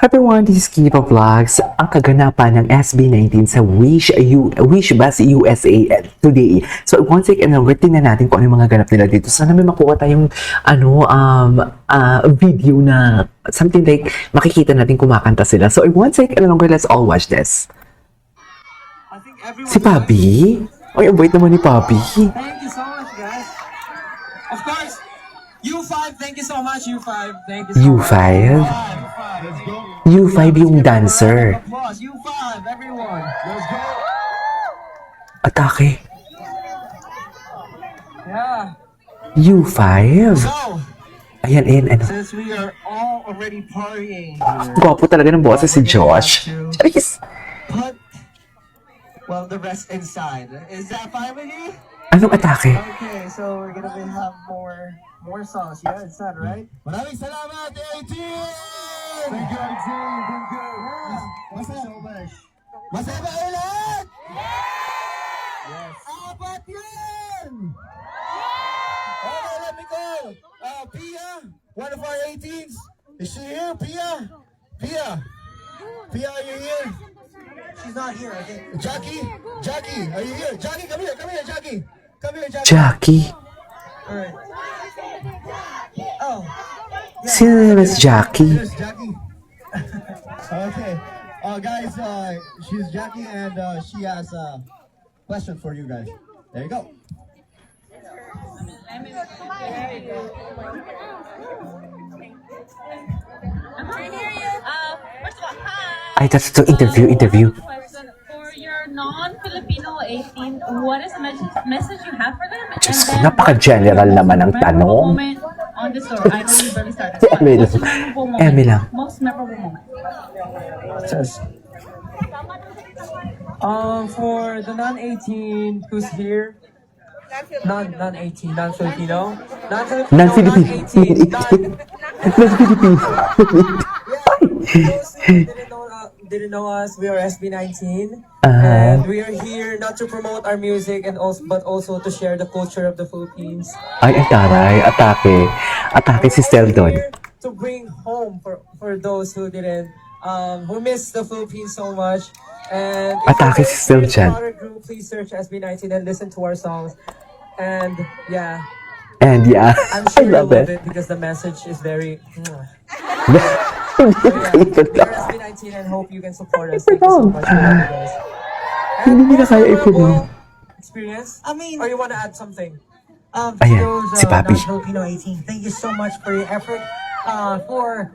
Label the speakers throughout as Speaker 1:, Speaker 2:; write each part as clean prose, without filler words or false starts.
Speaker 1: Hi everyone, this is Kiva Vlogs. Ang kaganapan ng SB19 sa Wish Bus USA today. So one second, tingnan natin kung ano yung mga ganap nila dito. Sana may makuha tayong video na something like makikita natin kumakanta sila. So one second, let's all watch this. Si Papi? Ay, ang bait naman ni Papi.
Speaker 2: Thank you so much, guys. Of course, U5, thank you so much, U5. Thank you so
Speaker 1: U5?
Speaker 2: much. Let's go.
Speaker 1: U5 yung dancer.
Speaker 2: Applause, U5, everyone. Let's go.
Speaker 1: Atake.
Speaker 2: Yeah.
Speaker 1: U5?
Speaker 2: So,
Speaker 1: Ayan, ano.
Speaker 2: since we are all already partying,
Speaker 1: Gwapo talaga ng boses si Josh. Charis!
Speaker 2: put, well, the rest inside. Is that fine with you?
Speaker 1: Anong atake?
Speaker 2: Okay, so we're gonna have more songs. Yeah, inside, right? Maraming salamat, 18! Thank you, 18. Thank you. Masaya so much. Masaya ba ulit? Yes. Apat yun! Okay, let me go. Pia, one of our 18s. Is she here, Pia? Pia, are you here? She's not here, I think. Jackie, are you here? Jackie, come here, Jackie. Come here, Jackie.
Speaker 1: Jackie?
Speaker 2: Alright. Oh.
Speaker 1: Sino na si Jackie?
Speaker 2: There's Jackie. Okay. Guys, she's Jackie and she has a question for you guys. There you go.
Speaker 3: First of all, hi.
Speaker 1: Ay, that's to interview.
Speaker 3: Question for your non-Filipino 18, what is the message you have for them?
Speaker 1: Diyos ko, napaka-general naman ang tanong.
Speaker 3: Moment on the story. I know you barely started.
Speaker 1: Si Emmy lang.
Speaker 3: Most memorable moment.
Speaker 1: Emmy lang.
Speaker 3: Most memorable moment.
Speaker 2: For the non-18 who's here, non-18, non-Filipino,
Speaker 1: Non-Filipino. Non-Filipino.
Speaker 2: Didn't know us. We are SB19,
Speaker 1: Uh-huh.
Speaker 2: and we are here not to promote our music but also to share the culture of the Philippines.
Speaker 1: Ay, ang taray. Atake. Atake si Steldon.
Speaker 2: Here to bring home for those who didn't, who miss the Philippines so much. And if
Speaker 1: Atake si
Speaker 2: you're
Speaker 1: Steljan.
Speaker 2: our group, please search SB19 and listen to our songs. And yeah,
Speaker 1: And yeah,
Speaker 2: I'm
Speaker 1: I
Speaker 2: sure you'll
Speaker 1: love
Speaker 2: love
Speaker 1: it.
Speaker 2: it because the message is very.
Speaker 1: Hindi ko
Speaker 2: We're
Speaker 1: lang.
Speaker 2: SB19 and hope you can support us. Thank you so much. We love you guys.
Speaker 1: Hindi nila kaya
Speaker 2: memorable
Speaker 1: ipino.
Speaker 2: experience? Or you want to add something?
Speaker 1: Ayan, si Papi.
Speaker 4: Filipino 18, thank you so much for your effort, for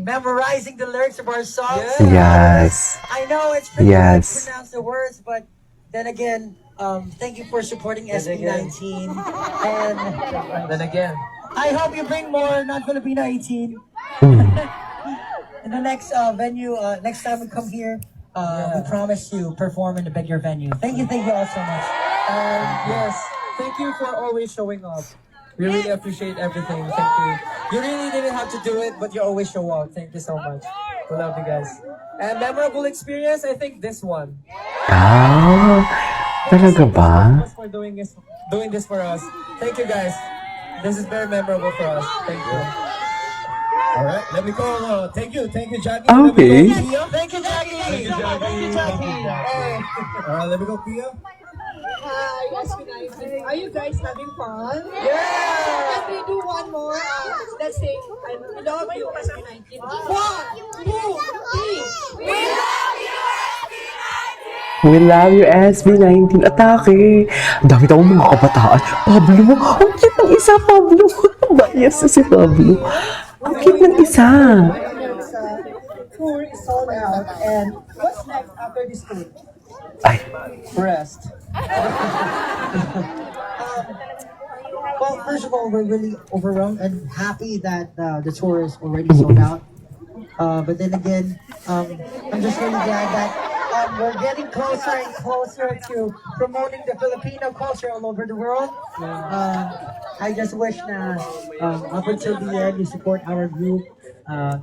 Speaker 4: memorizing the lyrics of our songs.
Speaker 1: Yes.
Speaker 4: I know it's pretty hard to
Speaker 1: Yes.
Speaker 4: pronounce the words, but then again, thank you for supporting SB19. And
Speaker 2: Then again,
Speaker 4: I hope you bring more non-Filipino 18 in the next venue. Next time we come here, we promise to perform in a bigger venue. Thank you all so much.
Speaker 2: yes, thank you for always showing up. We really appreciate everything. Thank you. You really didn't have to do it, but you always show up. Thank you so much. We love you guys. And memorable experience, I think this one.
Speaker 1: Ah, talaga ba?
Speaker 2: Thank you so much for doing this for us. Thank you guys. This is very memorable for us. Thank you. All right, let me go. Thank you, Jackie.
Speaker 1: Okay.
Speaker 2: Thank you, Jackie. Thank you, Jackie. All right, let me go, Pia.
Speaker 5: Hi, SB19. Are you guys having fun?
Speaker 2: Yeah.
Speaker 5: Let me do one more. Let's sing. I love you, SB19. 1, 2, 3.
Speaker 1: We love you, SB19. Atake. Ang dami daw mga kabataan. Pablo, ang cute ng isa, Pablo. Bias na si Pablo. Ang cute ng isa.
Speaker 4: Tour is sold out, and what's next after this tour?
Speaker 1: Ay,
Speaker 2: Rest.
Speaker 4: Well, first of all, we're really overwhelmed and happy that the tour is already sold out. But then again, I'm just really glad that we're getting closer and closer to promoting the Filipino culture all over the world. I just wish that up until the end, you support our group.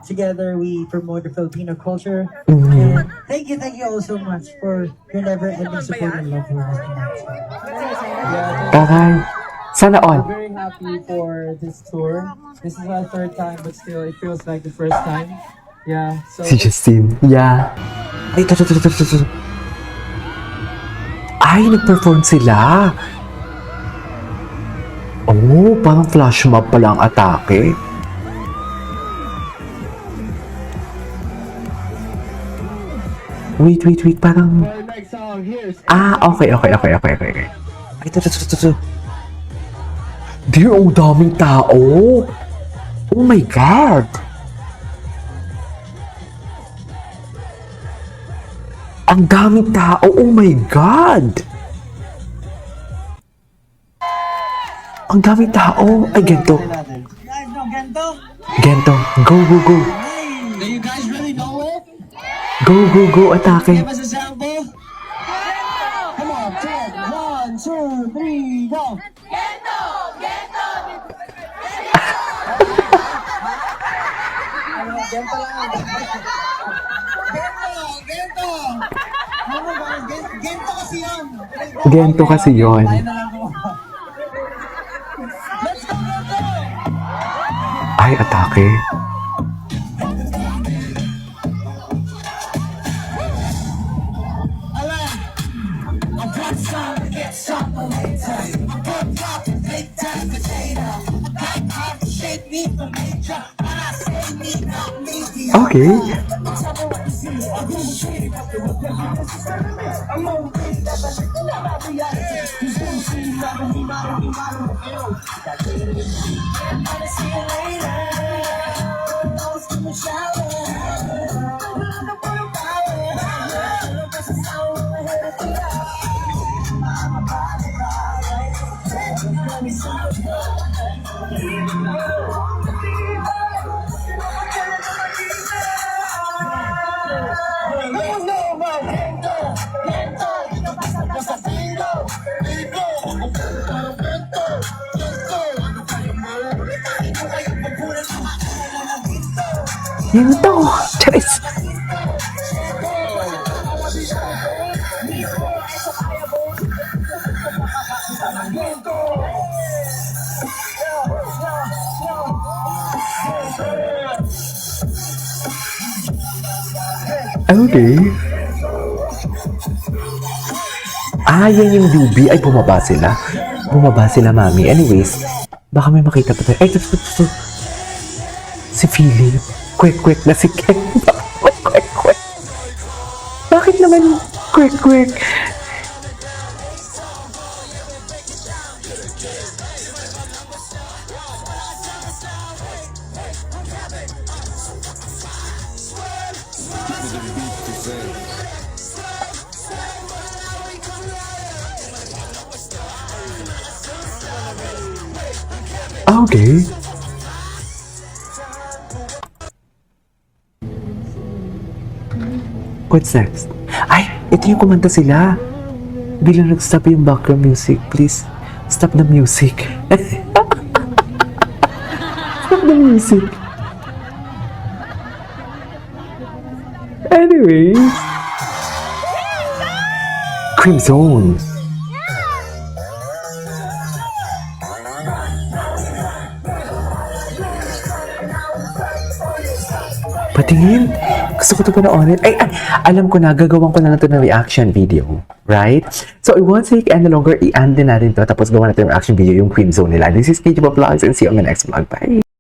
Speaker 4: Together, we promote the Filipino culture. And thank you all so much for your never-ending support and love for us.
Speaker 1: taray. Sana all.
Speaker 2: We're very happy for this tour. This is our third time, but still, it feels like the first time.
Speaker 4: Yeah, so
Speaker 1: Si Justin. Yeah. Ay, ito. Ay, nag-perform sila. Oh, parang flash mob pala ang atake. Wait, parang...
Speaker 2: Our next song here is
Speaker 1: Okay. Ay, ito. Dear, ang daming tao. Oh my God. Ang daming tao. Oh my God. Ang daming tao. Ay, Gento.
Speaker 4: guys, no, ganito.
Speaker 1: Gento. Go.
Speaker 4: Do you guys really know it?
Speaker 1: Go. Atake.
Speaker 4: Give us a sample. Come on, 10, 1, 2, 3, go. Gento lang. Gento. Ano ba? Gento kasi yun.
Speaker 1: Gento kasi yon.
Speaker 4: Tayo na lang gumawa. Let's go, Gento!
Speaker 1: Ay, atake. Okay. Gento. Charis. Okay. Yan yung Doobie. Ay, bumaba sila. Mami. Anyways, baka may makita pa tayo. Ay, ito. Si Philip. Quick na si Ken. Quick. Bakit naman quick? Okay. What's next? Ay, ito yung kumanta sila. Bilang nag-stop yung background music, please. Stop the music. Stop the music. Anyway. Crimson. Patingin. Gusto ko ito panoorin. Ay, alam ko na, gagawan ko na ito ng reaction video. Right? So, I won't take any longer. I-end din natin ito. Tapos gawa natin ng reaction video yung Crimson nila. This is KJ Vlogs and see you on my next vlog. Bye!